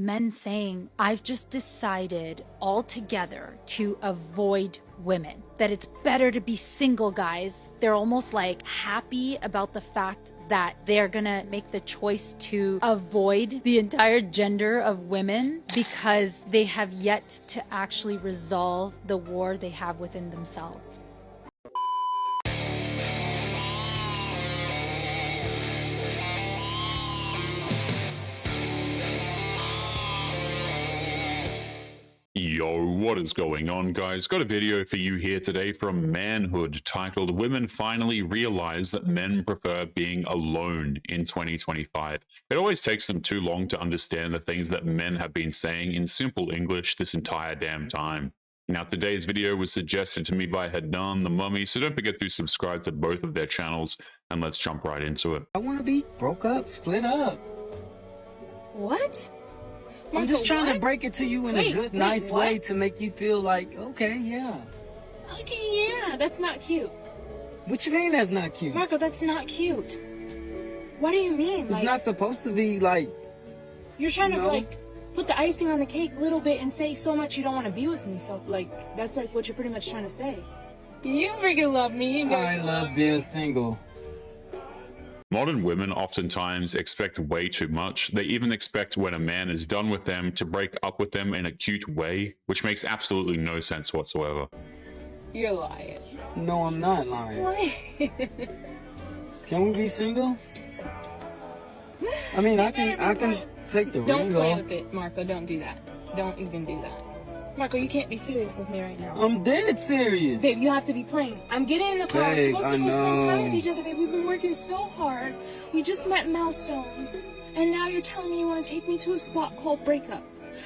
Men saying, I've just decided altogether to avoid women, that it's better to be single, guys. They're almost like happy about the fact that they're gonna make the choice to avoid the entire gender of women because they have yet to actually resolve the war they have within themselves. Yo, what is going on, guys? Got a video for you here today from Manhood titled Women Finally Realize That Men Prefer Being Alone in 2025. It always takes them too long to understand the things that men have been saying in simple English this entire damn time. Now, today's video was suggested to me by Hadan the Mummy, so don't forget to subscribe to both of their channels, and let's jump right into it. I want to be broke up, split up. What? I'm just trying to break it to you in a good, nice what? way to make you feel like, okay, yeah. Okay, yeah, that's not cute. What you mean that's not cute? Marco, that's not cute. What do you mean? It's not supposed to be like... You're trying to, like, put the icing on the cake a little bit and say so much you don't want to be with me. So, like, that's, like, what you're pretty much trying to say. You freaking love me. I love being single. Modern women oftentimes expect way too much. They even expect when a man is done with them to break up with them in a cute way, which makes absolutely no sense whatsoever. You're lying. No, I'm not lying. Why? Can we be single? I mean, I can take the Don't ring play off. with it, Marco. Don't do that. Don't even do that. Marco, you can't be serious with me right now. I'm dead serious. Babe, you have to be playing. I'm getting in the car. Babe, We're supposed to go spend time with each other, babe. We've been working so hard. We just met milestones. And now you're telling me you want to take me to a spot called Breakup.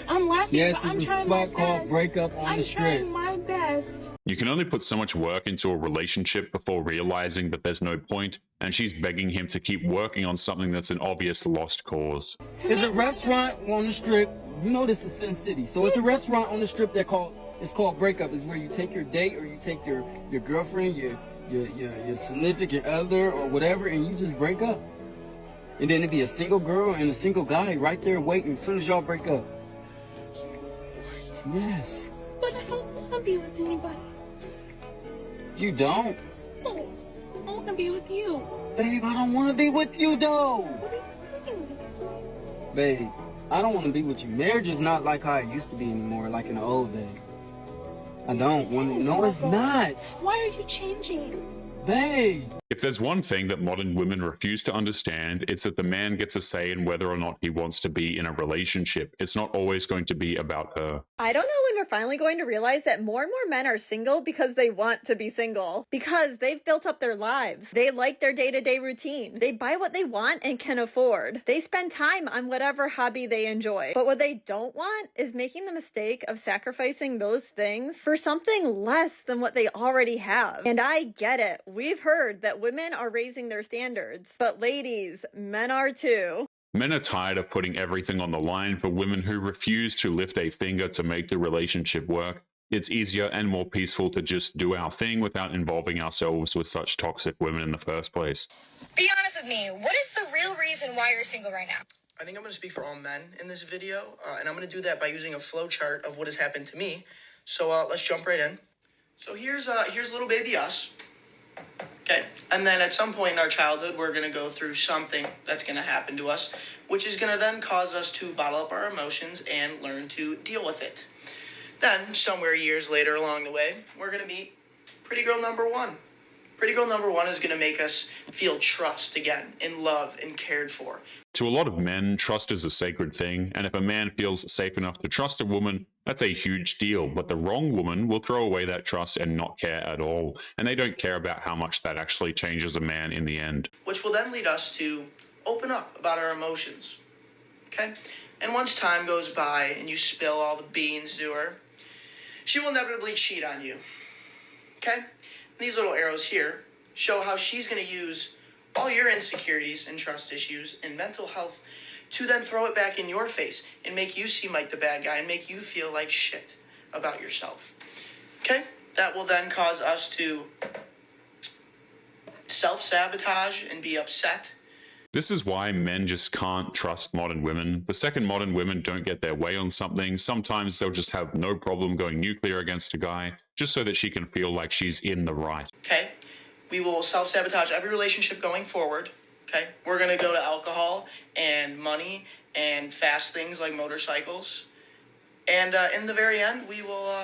I'm laughing, Yes, but I'm it's a trying my spot called best. Breakup on I'm the strip. trying my best. You can only put so much work into a relationship before realizing that there's no point, and she's begging him to keep working on something that's an obvious lost cause. There's a restaurant on the strip. You know this is Sin City. So it's a restaurant on the strip that it's called Breakup. It's where you take your date or you take your girlfriend, your significant other or whatever, and you just break up. And then it'd be a single girl and a single guy right there waiting as soon as y'all break up. Yes. But I don't want to be with anybody. You don't? No, I want to be with you. Babe, I don't want to be with you though. What do you mean? Babe, I don't want to be with you. Marriage is not like how it used to be anymore, like in the old days. I don't want to. No, it's not. Why are you changing? Babe. If there's one thing that modern women refuse to understand, it's that the man gets a say in whether or not he wants to be in a relationship. It's not always going to be about her. I don't know when we're finally going to realize that more and more men are single because they want to be single. Because they've built up their lives. They like their day-to-day routine. They buy what they want and can afford. They spend time on whatever hobby they enjoy. But what they don't want is making the mistake of sacrificing those things for something less than what they already have. And I get it. We've heard that women are raising their standards. But ladies, men are too. Men are tired of putting everything on the line for women who refuse to lift a finger to make the relationship work. It's easier and more peaceful to just do our thing without involving ourselves with such toxic women in the first place. Be honest with me, what is the real reason why you're single right now? I think I'm going to speak for all men in this video, and I'm going to do that by using a flow chart of what has happened to me. So let's jump right in. So here's little baby us. Okay, and then at some point in our childhood, we're going to go through something that's going to happen to us, which is going to then cause us to bottle up our emotions and learn to deal with it. Then, somewhere years later along the way, we're going to meet pretty girl number one. Pretty girl number one is going to make us feel trust again, in love and cared for. To a lot of men, trust is a sacred thing, and if a man feels safe enough to trust a woman, that's a huge deal. But the wrong woman will throw away that trust and not care at all, and they don't care about how much that actually changes a man in the end. Which will then lead us to open up about our emotions, okay? And once time goes by and you spill all the beans to her, she will inevitably cheat on you, okay? These little arrows here show how she's going to use all your insecurities and trust issues and mental health to then throw it back in your face and make you seem like the bad guy and make you feel like shit about yourself. Okay? That will then cause us to self-sabotage and be upset This is why men just can't trust modern women. The second modern women don't get their way on something, sometimes they'll just have no problem going nuclear against a guy, just so that she can feel like she's in the right. Okay? We will self-sabotage every relationship going forward. Okay? We're going to go to alcohol and money and fast things like motorcycles. And in the very end, we will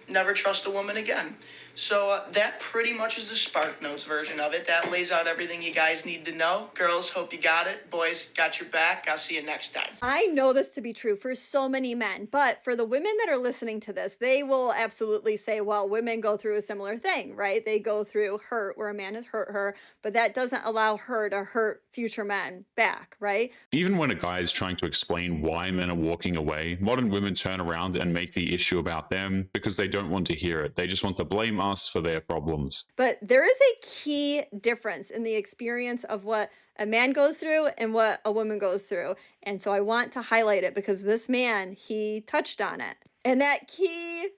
never trust a woman again. So that pretty much is the Spark Notes version of it. That lays out everything you guys need to know. Girls, hope you got it. Boys, got your back. I'll see you next time. I know this to be true for so many men, but for the women that are listening to this, they will absolutely say, well, women go through a similar thing, right? They go through hurt where a man has hurt her, but that doesn't allow her to hurt future men back, right? Even when a guy is trying to explain why men are walking away, modern women turn around and make the issue about them because they don't want to hear it. They just want to blame us for their problems. But there is a key difference in the experience of what a man goes through and what a woman goes through. And so I want to highlight it because this man, he touched on it. And that key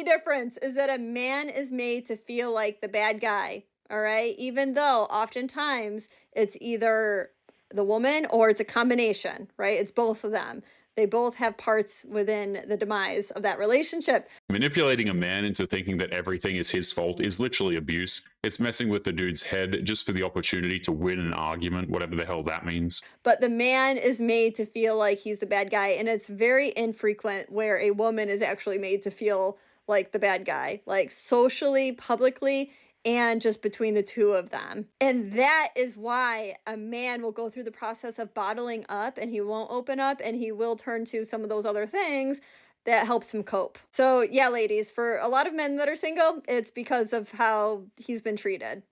difference is that a man is made to feel like the bad guy, all right? Even though oftentimes it's either the woman or it's a combination, right? It's both of them. They both have parts within the demise of that relationship. Manipulating a man into thinking that everything is his fault is literally abuse. It's messing with the dude's head just for the opportunity to win an argument, whatever the hell that means. But the man is made to feel like he's the bad guy, and it's very infrequent where a woman is actually made to feel like the bad guy, like socially, publicly, and just between the two of them. And that is why a man will go through the process of bottling up and he won't open up and he will turn to some of those other things that helps him cope. So yeah, ladies, for a lot of men that are single, it's because of how he's been treated.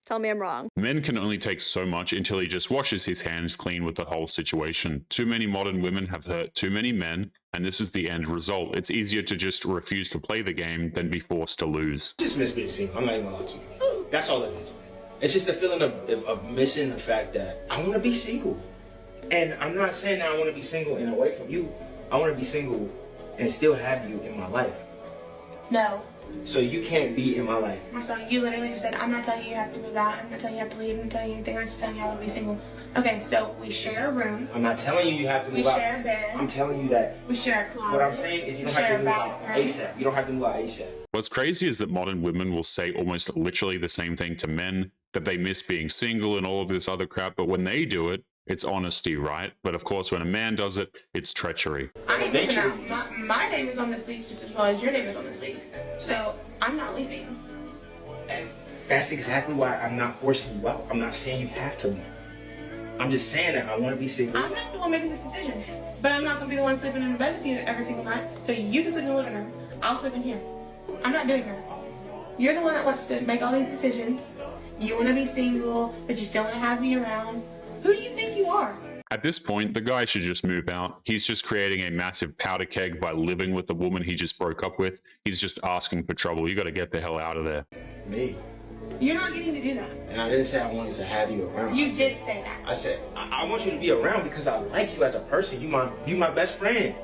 Tell me I'm wrong. Men can only take so much until he just washes his hands clean with the whole situation. Too many modern women have hurt too many men, and this is the end result. It's easier to just refuse to play the game than be forced to lose. Just miss being single. I'm not even gonna lie to you. That's all it is. It's just a feeling of missing the fact that I want to be single. And I'm not saying that I want to be single and away from you. I want to be single and still have you in my life. No. So you can't be in my life. So you literally just said, I'm not telling you you have to move out, I'm not telling you you have to leave, I'm not telling you anything, I'm just telling you I want to be single. Okay, so we share a room. I'm not telling you you have to move out. We share a bed. I'm telling you that. We share a closet. What I'm saying is you don't have to move out ASAP. You don't have to move out ASAP. What's crazy is that modern women will say almost literally the same thing to men, that they miss being single and all of this other crap, but when they do it, it's honesty, right? But of course, when a man does it, it's treachery. I ain't moving out. My name is on this lease just as well as your name is on this lease. So I'm not leaving. And that's exactly why I'm not forcing you out. I'm not saying you have to leave. I'm just saying that I want to be single. I'm not the one making this decision. But I'm not going to be the one sleeping in the bed with you every single night. So you can sleep in the living room. I'll sleep in here. I'm not doing that. You're the one that wants to make all these decisions. You want to be single, but you still want to have me around. Who do you think you are? At this point, the guy should just move out. He's just creating a massive powder keg by living with the woman he just broke up with. He's just asking for trouble. You got to get the hell out of there. Me? You're not getting to do that. And I didn't say I wanted to have you around. You did say that. I said, I want you to be around because I like you as a person. You my best friend.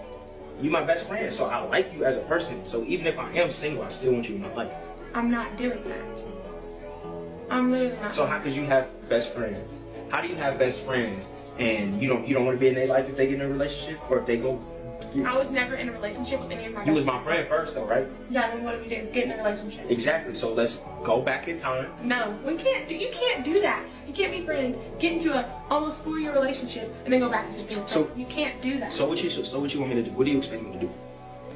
You my best friend, so I like you as a person. So even if I am single, I still want you in my life. I'm not doing that. I'm literally not. So how could you have best friends? How do you have best friends and you don't want to be in their life if they get in a relationship or if they go? I was never in a relationship with any of my. You was my friend first, though, right? Yeah. Then what do we do? Get in a relationship. Exactly. So let's go back in time. No, we can't. You can't do that. You can't be friends, get into a almost 4-year relationship, and then go back and just be friends. So you can't do that. So what you want me to do? What do you expect me to do?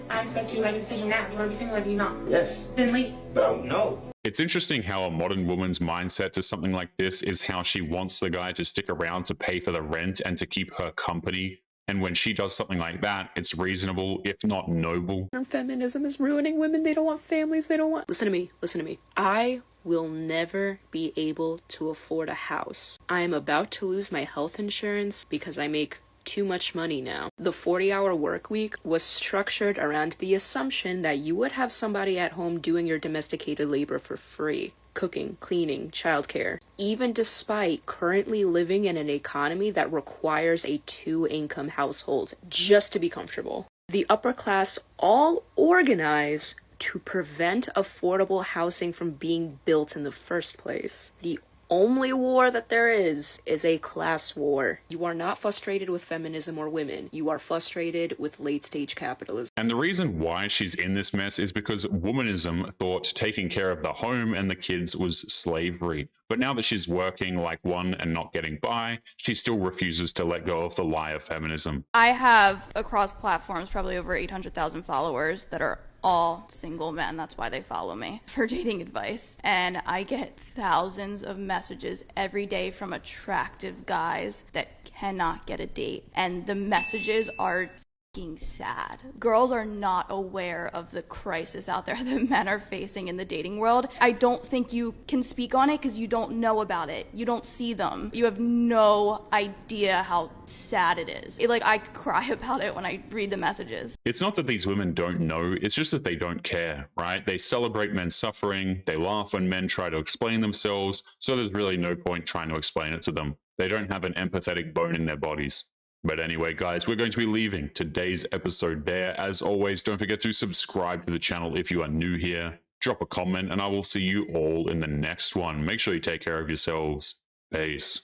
I expect you to make a decision now. You want to be single or do you not? Yes. Then leave. But no. It's interesting how a modern woman's mindset to something like this is how she wants the guy to stick around to pay for the rent and to keep her company. And when she does something like that, it's reasonable, if not noble. Feminism is ruining women. They don't want families. They don't want... Listen to me. I will never be able to afford a house. I am about to lose my health insurance because I make too much money now. The 40-hour work week was structured around the assumption that you would have somebody at home doing your domesticated labor for free. Cooking, cleaning, childcare. Even despite currently living in an economy that requires a 2-income household just to be comfortable. The upper class all organize to prevent affordable housing from being built in the first place. The only war that there is a class war. You are not frustrated with feminism or women. You are frustrated with late-stage capitalism. And the reason why she's in this mess is because womanism thought taking care of the home and the kids was slavery. But now that she's working like one and not getting by, she still refuses to let go of the lie of feminism. I have, across platforms, probably over 800,000 followers that are all single men. That's why they follow me for dating advice. And I get thousands of messages every day from attractive guys that cannot get a date. And the messages are fucking sad. Girls are not aware of the crisis out there that men are facing in the dating world. I don't think you can speak on it because you don't know about it. You don't see them. You have no idea how sad it is. I cry about it when I read the messages. It's not that these women don't know, it's just that they don't care, right? They celebrate men's suffering, they laugh when men try to explain themselves, so there's really no point trying to explain it to them. They don't have an empathetic bone in their bodies. But anyway, guys, we're going to be leaving today's episode there. As always, don't forget to subscribe to the channel if you are new here. Drop a comment, and I will see you all in the next one. Make sure you take care of yourselves. Peace.